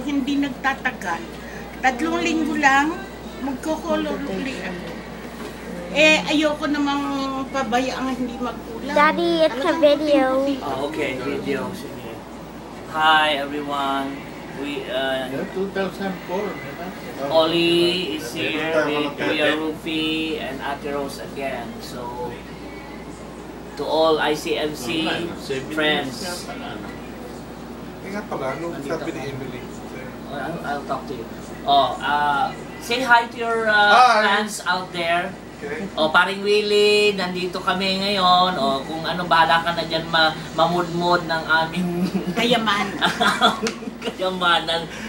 hindi nagtatagal. 3 linggo lang, magko-color ulit ako. Eh, ayoko namang pabayaan hindi magkulang. Daddy, it's a video. Oh, okay, video. Sige. Hi everyone. We 2004. Oli is here with Kuya Rufi and Ate Rose again. So to all ICMC friends, Ingat pala, nung sabi ni Emily. I'll talk to you. Say hi to your fans out there. Okay. Paring Willie, nandito kami ngayon. Kung ano, bahala ka na dyan mamudmod ng aming kayamanan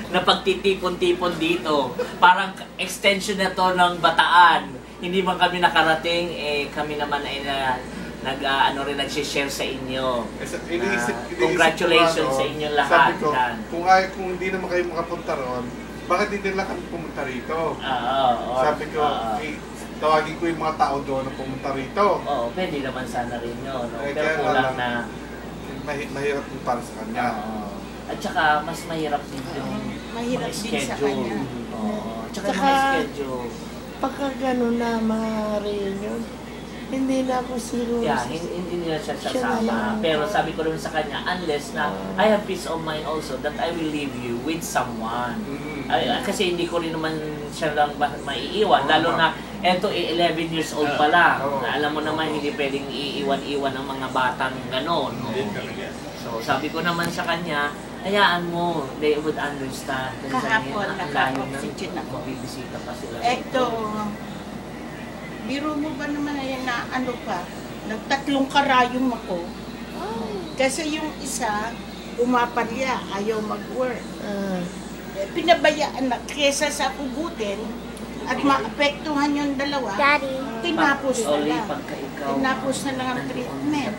na pagtitipon-tipon dito. Parang extension na to ng Bataan. Hindi man kami nakarating, kami naman ay nag-share sa inyo. Congratulations sa inyo lahat. Sabi ko, kung hindi naman kayo makapunta ron, bakit hindi lang kami pumunta rito? Sabi ko, tawagin ko yung mga tao doon na pumunta rito. Oo, pwede naman sana rin yun. No? Eh, Pero kulang na... Mahirap din para sa kanya. At saka, mas mahirap din yung mahirap din sa kanya. Oo. At saka Tsaka, may schedule. Pagka gano'n na mga reunion, hindi na ako serious. Yeah, hindi nila siya Siya sasama. na lang. Pero sabi ko naman sa kanya, unless na I have peace of mind also that I will leave you with someone. Kasi hindi ko rin naman siya lang maiiwan. Lalo na, eto 11 years old pa lang. Alam mo naman, hindi pwedeng iiwan-iwan ng mga batang gano'n. No? So sabi ko naman sa kanya, hayaan mo, they would understand. Kasi Kahapon, naka-oxygen ako. Bibisita pa sila. Eto, biro mo ba naman ayan na ano pa, nagtatlong karayom ako. Kasi yung isa, umapalya, ayaw mag-work. Pinabayaan na, kesa sa kugutin, at maapektuhan yung dalawa, Daddy. tinapos na lang. Pagka ikaw, Tinapos na lang ang treatment.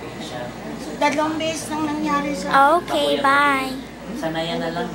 2 beses nang nangyari sa Okay, bye. Sanayan na lang.